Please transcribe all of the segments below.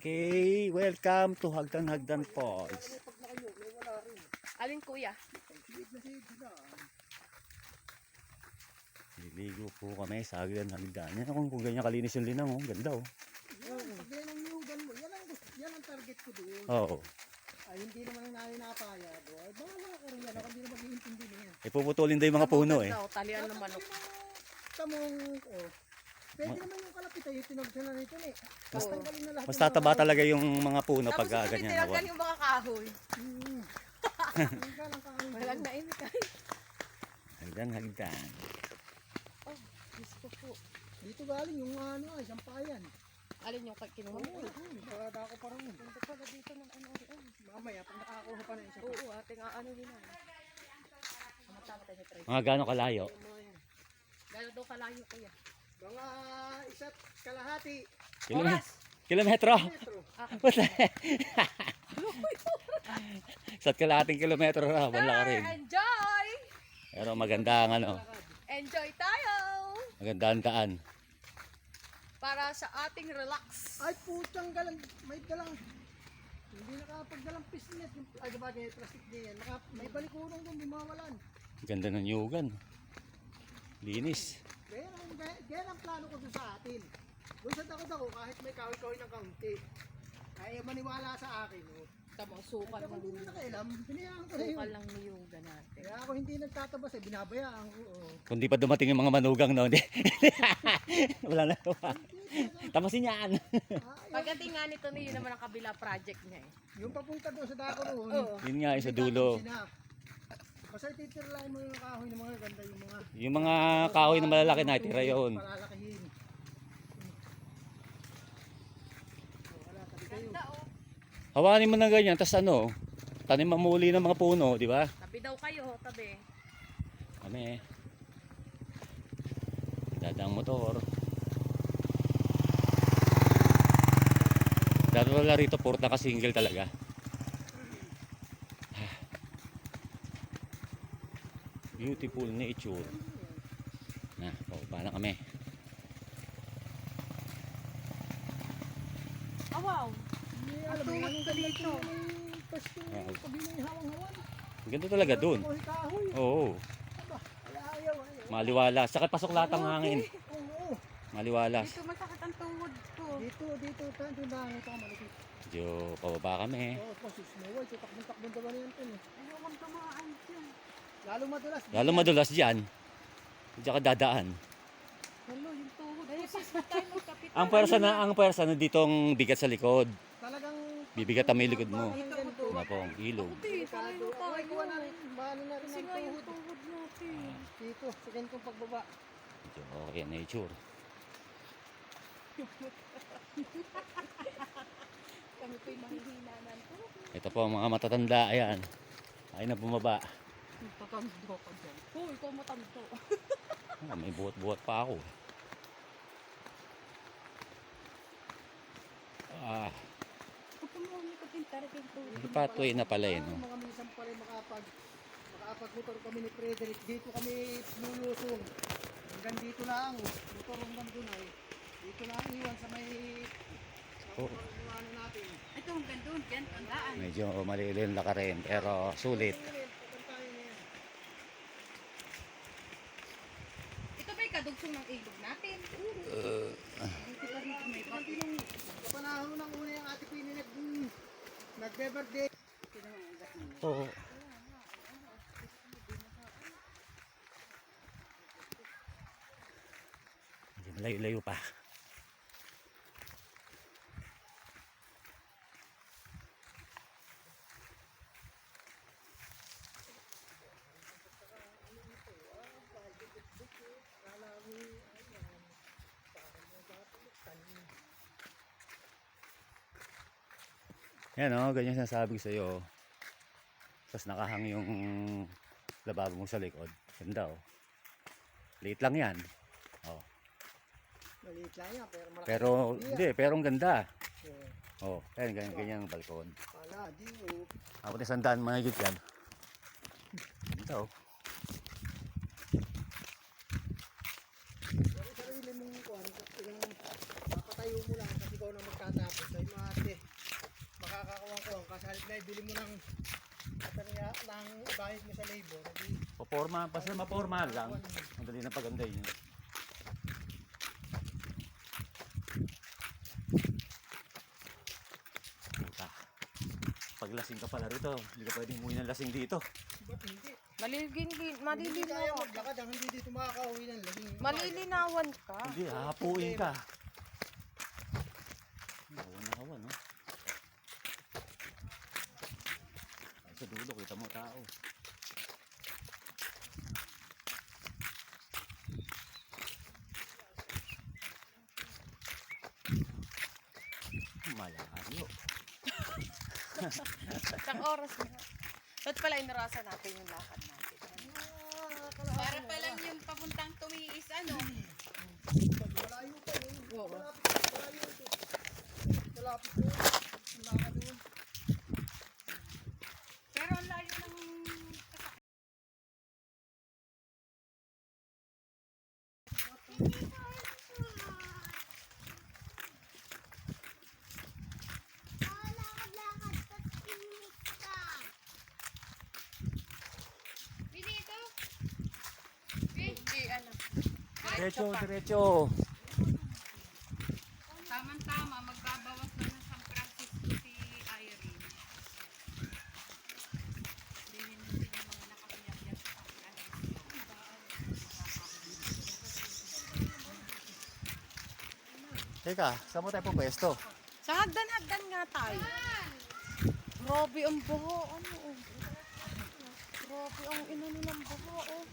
Okay, welcome to Hagdan Falls. Alin kuya? Liligo po kami sa Hagdan. Yan kung ganyan kalinis yung linang, oh. Ganda, oh. Pag yan ang niyugan mo, yan ang target ko doon. Oo. Ay, hindi naman ang napaya doon. Ay, bahala ka rin yan. Ako hindi na mag-iintindi niya. Ipuputulin daw yung mga puno, eh. Talian ng manok. Kamong, oh. Pwede naman yung kalapit ay tinagsan na nito eh. Mas tanggalin na lahat. Mas tataba talaga yung mga puno Tapos pag hindi ganyan. tinanggal yung mga kahoy. Walang nainit ay. Hagdan. Oh, gusto po. Dito galing yung ano ay, sampayan. Alin yung kinuha mo? Baka ako parang. Punta pala dito ng ano. Mamaya, pag nakakuha pa na isa. Oo, ating ano nila. Tama tayo try. Mga gano'ng kalayo? Gano'n daw kalayo kuya. Mga isa't kalahati. Kilometro? Metro. Sa kalahating kilometro na, wala ka rin. Enjoy! Pero maganda ang ano, Enjoy tayo! maganda ang daan. Para sa ating relax. Ay, putang galang. May dalang. Hindi nakapagdalang pisnet. Ay, sabagay, plastic niya yan. May balikunong doon, bumawalan. Ganda ng yugan. Linis. Kaya ang plano ko doon sa atin. Doon sa dako-dako, kahit may kahoy-kahoy ng kaunti. Ay, maniwala sa akin. Oh. Tama, sukal At ako hindi na nakailam, pinayaan ko na Sukal yun. lang niyuga natin. Kaya ako hindi nagtatabas, binabayaan ko. Oh. Kung di pa dumating yung mga manugang, no? Wala na. Tamasin yan. Pagdating nga nito yun naman ang kabila project niya eh. Yung papunta doon sa dako roon. Oo. Yun nga, yung sa dulo. Basta titirlahin mo yung kahoy ng mga ganda, yung mga Yung mga kahoy na malalaki na, tira yun. palalakihin. Wala, tabi kayo. Ganda oh. Hawanin mo na ganyan, tapos ano, tanim mamuli ng mga puno, di ba? Tabi daw kayo, tabi. Kami. Dadang motor. Dati wala rito, port na ka-single talaga. Beautiful nature. Na, pababa na kami. Oh wow! Hindi, alam mo, yung dito. Pastong, pag may hawang-hawan. Ganda talaga dun. Kahoy. Oo. Aba, ayaw. Maliwalas. Saka pasok lahat ang hangin. Oo. Maliwalas. Dito masakit ang tuhod ko. Dito, tanto na ito malapit. Medyo pababa kami. Oo, kasi Snow White, takbong-takbong daw na yan. Ayaw kang tumaan dyan. Lalo madulas. Lalo madulas dyan. Diyan ka dadaan. Hello, yung tuhod. Ay, pas na tayo magkapit. Ang pwersa na ditong bigat sa likod. Talagang Bibigat ang may likod mo. Dito. Wala po ang ilog. Hindi, pareho Ay, kuha na tayo. rin. Bano na rin Kasi ang nga yung tuhod. tuhod natin. Dito, sa ganitong pagbaba. Medyo okay ang nature. Kami po'y mahihina ng tuhod. Ito po ang mga matatanda. Ayan. Ay na bumaba. Tatando ka dyan. Oh, ikaw matando. May buhat-buhat pa ako. Pagkamuha ka pintar kay tuhod. Hindi pa tuwi na pala no? Mga minsan pala makapag-motor kami ni Frederick. Dito kami lulusong. Hanggang dito lang. Motor hanggang doon ay. Dito lang iwan sa may Oh. ano natin. Ito ang gandun, dyan, tandaan. Medyo malilin na ka rin. Pero sulit. Ito ba'y kadugsong ng ilog natin? Dito pa rito may Pati nung panahon ng una yung ate Pini nagbe-birthday. Oo. Medyo malayo-layo pa. Yan o, ganyan sinasabi ko sa'yo. Tapos nakahang yung lababo mo sa likod. Ganda o. Liit lang yan. O. Maliit lang yan, pero malaki. Pero, hindi, pero ang ganda. Oo. O, ganyan, ganyan ang balkon. Wala, di o. Ako na sandaan mga higit yan. Ganda o. Pero sarili mong kuhan, papatayo mo lang kasi ikaw na magtatapos ay mate. Baka sa halip na ibili mo ng baterya ng bayad mo sa labor. Hindi, Paporma, basta maporma lang. Ang dali na paganda yun. Puta. Pag lasing ka pala rito, hindi ka pwedeng umuwi ng lasing dito. ba't hindi? Hindi kaya Malilinawan. maglakad ang hindi dito makakauwi ng lasing. Malilinawan ka. Hindi, hahapuin ka. Hawan na hawan, no? Ay, sa dulo, kita mo tao. Malayo. Isang oras na. Ba't pala inarasan natin yung lakad natin? Para pa lang yung papuntang tumiis, ano? Malayo pa eh. Oo. Malayo ito. Malapit po. Malapit doon. Pero ang layo ng... Binito! Ano? Diretso, diretso. Tama-tama, magbabawas na ng San Francisco si Irene. Hindi yung mga nakapiyak yan sa San Francisco. Teka, saan mo tayo pupwesto? Sa hagdan-hagdan nga tayo. Grabe ang baho. Ano? Grabe ang inano ng baho. Oh.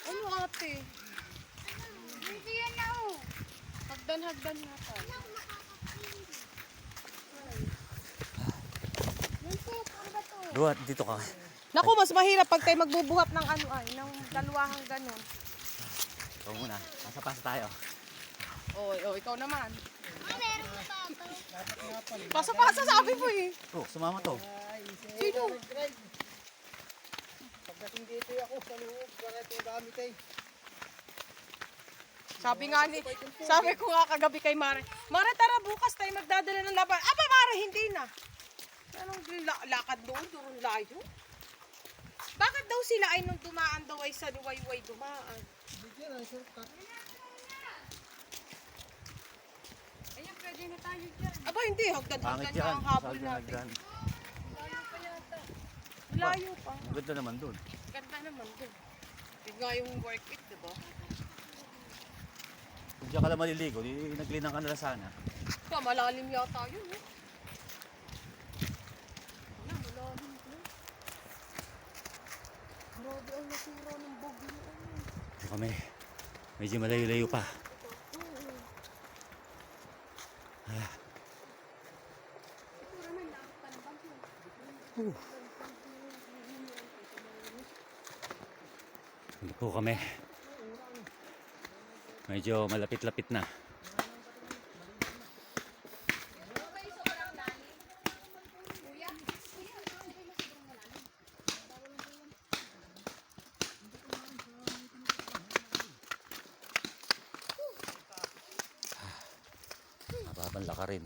Ano ate? Hindi yan na oh. Hagdan-hagdan nga tayo. Duhat, dito ka. Naku, mas mahirap pag tayo magbubuhat ng ano ay, ng dalawahang ganun. Ikaw muna, pasa-pasa tayo. Oo, ikaw naman. Dapat nga pala. Pasa-pasa sabi mo eh. Oh, sumama to. Ay, Sino? nag-drive. Pagdating dito ako sa loob, para itong gamit ay. Sabi ko nga kagabi kay Mare, Mare tara bukas tayo magdadala ng laban. Aba Mare, hindi na. Anong lakad doon, durong layo? Bakit daw sila ay nung dumaan daw ay sa liwayway dumaan? Bigyan ang shortcut. Ayan, pwede na tayo dyan. Aba hindi, Pangit hagdan-hagdan na yan. ang habol Sabi natin. hagdan. Layo pa yata. Layo pa. Ang ganda naman dun. Ganda naman doon. Yun nga yung work it, diba? Kung diyan ka lang maliligo, di naglinang ka na lang sana. Malalim yata yun, eh. Wala, malalim ko. Grabe ang nasira ng bagyo. Ito kami. Medyo malayo-layo pa. Hindi po kami. Medyo malapit-lapit na. Mababanla ka rin.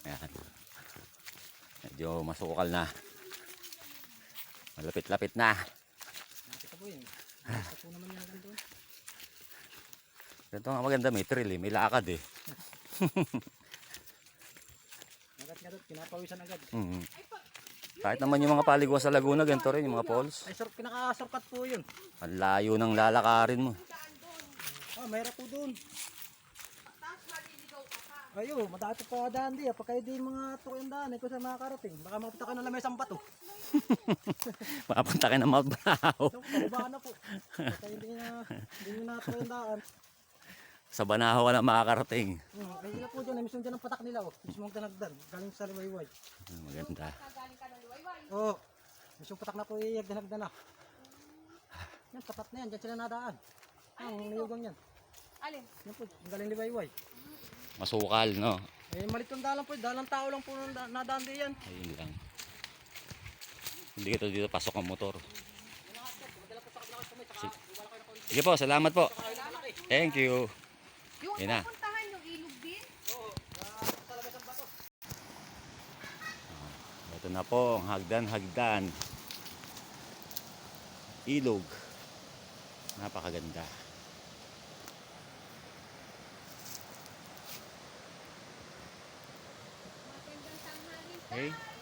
Ayan. Medyo masukal na. Malapit-lapit na. Nakita po yun. Nakita po naman yung ganito. Ganito nga maganda, may trail eh. May lakad eh. Nagat-nagat, pinapawisan agad. Kahit naman yung mga paliguan sa Laguna, ganito rin yung mga falls. Ay, pinaka-shortcut po yun. Ang layo ng lalakarin mo. Ah, mayroon po doon. Ayo, madati pa daan di. Pagka di mga tukong daan, ay kung sa mga karating. Baka mapunta ka ng lamesang bato. Makapunta kayo ng Mount Banahaw. So, pababa na po. Pagka hindi na tukong daan. Sa Banahaw ka na makakarating. Ay, sila po dyan. Ay, mismo dyan ang patak nila. Oh. Mismo ang tanagdan. Galing sa liwayway. Maganda. Oo. Mismo patak na po iagdanagdan na. Yan, tapat na yan. Dyan sila nadaan. Ang niyugang yan. Alin? Yan po, ang galing liwayway. Masukal, no? Eh, malit yung daan lang po. Daan ng tao lang po nadaan din yan. Ayun lang. Hindi ka dito pasok ang motor. Sige po, salamat po. Thank you. Yung Yun na. pupuntahan yung ilog din? Ito na po ang hagdan-hagdan. Ilog. Napakaganda. Okay.